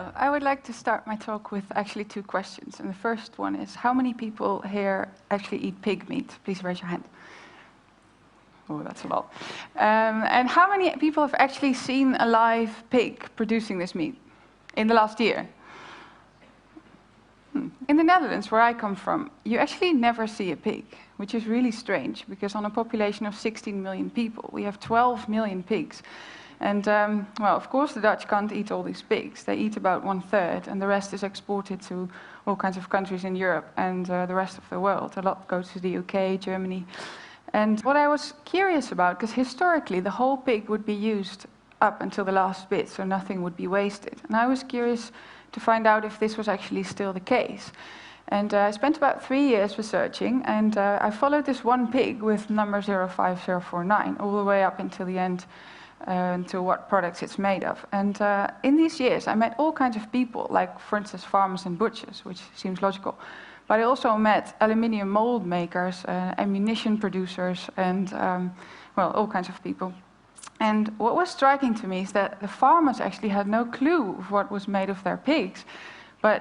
Well, I would like to start my talk with actually two questions. And the first one is, how many people here actually eat pig meat? Please raise your hand. Oh, that's a lot. And how many people have actually seen a live pig producing this meat in the last year? In the Netherlands, where I come from, you actually never see a pig, which is really strange, because on a population of 16 million people, we have 12 million pigs. And, well, of course, the Dutch can't eat all these pigs. They eat about 1/3, and the rest is exported to all kinds of countries in Europe and the rest of the world. A lot goes to the UK, Germany. And what I was curious about, because historically the whole pig would be used up until the last bit, so nothing would be wasted. And I was curious to find out if this was actually still the case. And I spent about 3 years researching, and I followed this one pig with number 05049 all the way up until the end, to what products it's made of. And in these years, I met all kinds of people, like, for instance, farmers and butchers, which seems logical. But I also met aluminium mold makers, ammunition producers, and, well, all kinds of people. And what was striking to me is that the farmers actually had no clue of what was made of their pigs, but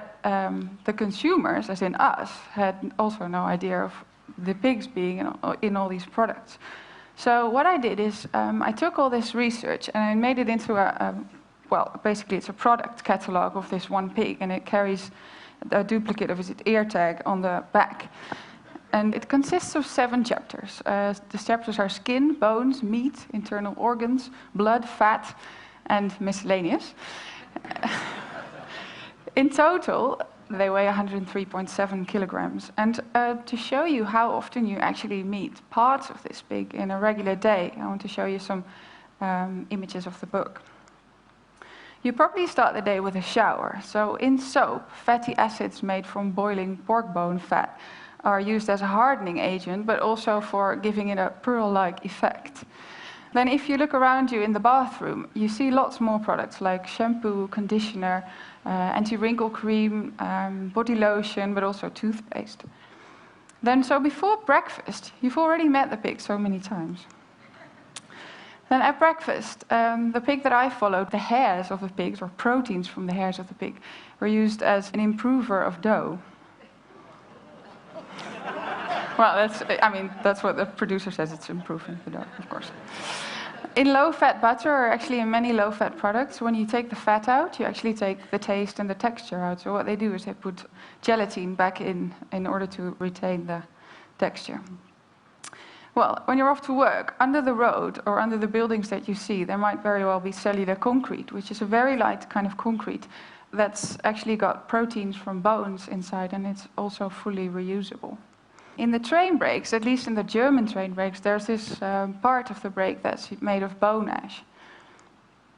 the consumers, as in us, had also no idea of the pigs being in all these products. So what I did is I took all this research and I made it into well, basically it's a product catalog of this one pig, and it carries a duplicate of its ear tag on the back. And it consists of 7 chapters. The chapters are skin, bones, meat, internal organs, blood, fat, and miscellaneous. In total, they weigh 103.7 kilograms. And to show you how often you actually meet parts of this pig in a regular day, I want to show you some images of the book. You probably start the day with a shower. So in soap, fatty acids made from boiling pork bone fat are used as a hardening agent, but also for giving it a pearl-like effect. Then if you look around you in the bathroom, you see lots more products like shampoo, conditioner, anti-wrinkle cream, body lotion, but also toothpaste. Then, so before breakfast, you've already met the pig so many times. Then at breakfast, the pig that I followed, the hairs of the pigs, or proteins from the hairs of the pig, were used as an improver of dough. Well, that's what the producer says, it's improving the dough, of course. In low-fat butter, or actually in many low-fat products, when you take the fat out, you actually take the taste and the texture out. So what they do is they put gelatin back in order to retain the texture. Well, when you're off to work, under the road or under the buildings that you see, there might very well be cellular concrete, which is a very light kind of concrete that's actually got proteins from bones inside, and it's also fully reusable. In the train brakes, at least in the German train brakes, there's this part of the brake that's made of bone ash.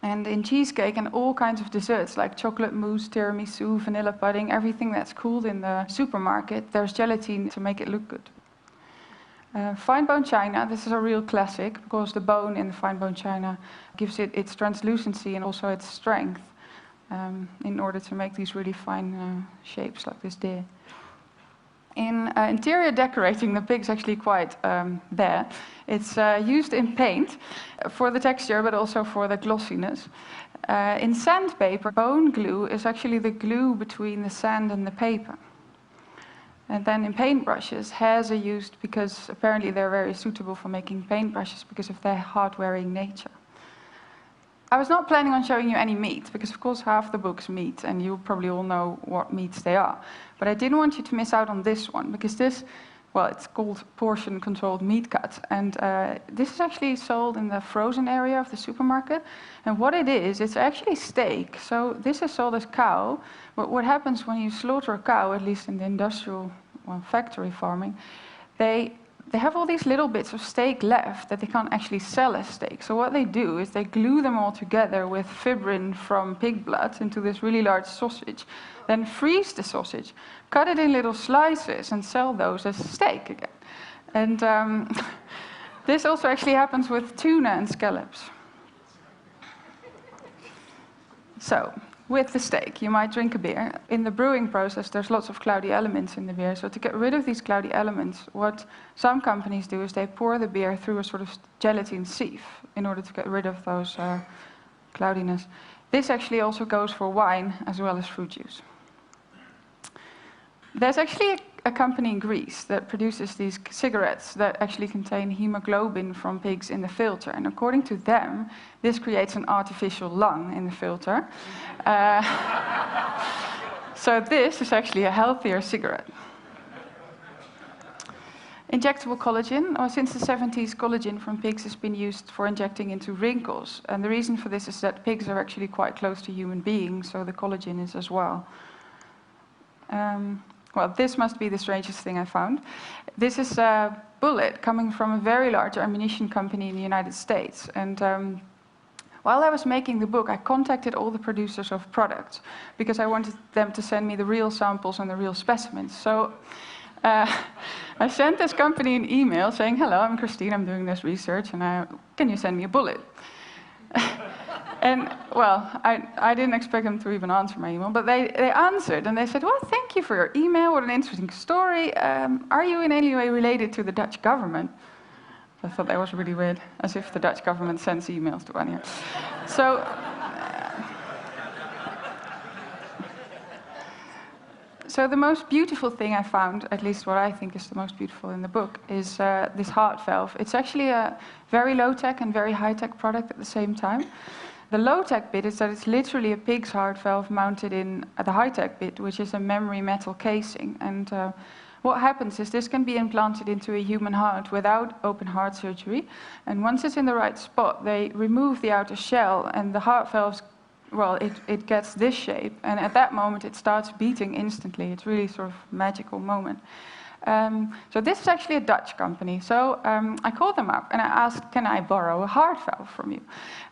And in cheesecake and all kinds of desserts, like chocolate mousse, tiramisu, vanilla pudding, everything that's cooled in the supermarket, there's gelatin to make it look good. Fine bone china, this is a real classic, because the bone in the fine bone china gives it its translucency and also its strength in order to make these really fine shapes like this deer. In interior decorating, the pig's actually quite there. It's used in paint for the texture, but also for the glossiness. In sandpaper, bone glue is actually the glue between the sand and the paper. And then in paintbrushes, hairs are used because apparently they're very suitable for making paintbrushes because of their hard-wearing nature. I was not planning on showing you any meat, because of course half the book's meat, and you probably all know what meats they are. But I didn't want you to miss out on this one, because this, well, it's called portion-controlled meat cut. And this is actually sold in the frozen area of the supermarket. And what it is, it's actually steak. So this is sold as cow. But what happens when you slaughter a cow, at least in the industrial, well, factory farming, they have all these little bits of steak left that they can't actually sell as steak. So what they do is they glue them all together with fibrin from pig blood into this really large sausage, then freeze the sausage, cut it in little slices, and sell those as steak again. And this also actually happens with tuna and scallops. So, with the steak, you might drink a beer. In the brewing process, there's lots of cloudy elements in the beer. So to get rid of these cloudy elements, what some companies do is they pour the beer through a sort of gelatin sieve in order to get rid of those cloudiness. This actually also goes for wine as well as fruit juice. There's actually a company in Greece that produces these cigarettes that actually contain hemoglobin from pigs in the filter. And according to them, this creates an artificial lung in the filter. So this is actually a healthier cigarette. Injectable collagen. Since the 70s, collagen from pigs has been used for injecting into wrinkles. And the reason for this is that pigs are actually quite close to human beings, so the collagen is as well. Well, this must be the strangest thing I found. This is a bullet coming from a very large ammunition company in the United States. And while I was making the book, I contacted all the producers of products because I wanted them to send me the real samples and the real specimens. So I sent this company an email saying, "Hello, I'm Christine, I'm doing this research, and can you send me a bullet?" And, well, I didn't expect them to even answer my email, but they answered, and they said, "Well, thank you for your email, what an interesting story. Are you in any way related to the Dutch government?" I thought that was really weird, as if the Dutch government sends emails to one here. So the most beautiful thing I found, at least what I think is the most beautiful in the book, is this heart valve. It's actually a very low-tech and very high-tech product at the same time. The low-tech bit is that it's literally a pig's heart valve mounted in the high-tech bit, which is a memory metal casing. And what happens is this can be implanted into a human heart without open heart surgery. And once it's in the right spot, they remove the outer shell, and the heart valves, well, it gets this shape. And at that moment, it starts beating instantly. It's really sort of a magical moment. So this is actually a Dutch company. So I called them up and I asked, "Can I borrow a heart valve from you?"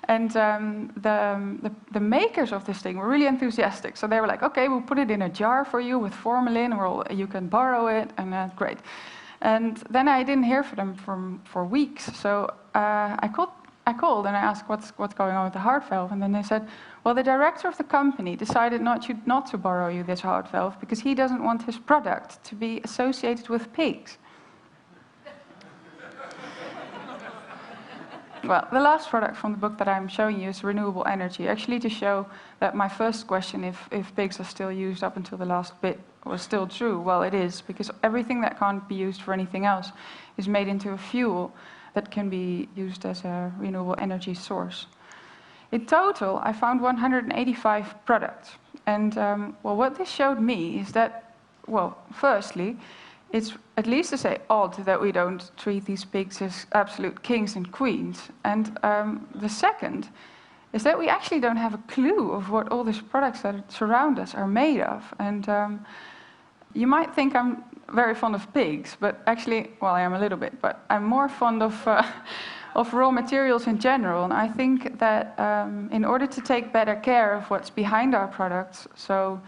And the makers of this thing were really enthusiastic. So they were like, "Okay, we'll put it in a jar for you with formalin, you can borrow it," and great. And then I didn't hear from them for weeks. So I called and I asked, what's going on with the heart valve? And then they said, "Well, the director of the company decided not to borrow you this heart valve because he doesn't want his product to be associated with pigs." Well, the last product from the book that I'm showing you is renewable energy, actually to show that my first question, if pigs are still used up until the last bit, was still true. Well, it is, because everything that can't be used for anything else is made into a fuel that can be used as a renewable energy source. In total, I found 185 products. And well, what this showed me is that, well, firstly, it's at least to say odd that we don't treat these pigs as absolute kings and queens. And the second is that we actually don't have a clue of what all these products that surround us are made of. And you might think I'm very fond of pigs, but actually, well, I am a little bit, but I'm more fond of raw materials in general. And I think that in order to take better care of what's behind our products, so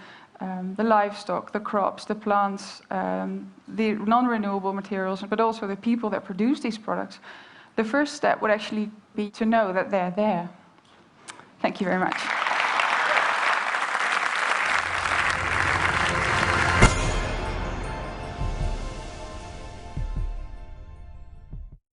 the livestock, the crops, the plants, the non-renewable materials, but also the people that produce these products, the first step would actually be to know that they're there. Thank you very much.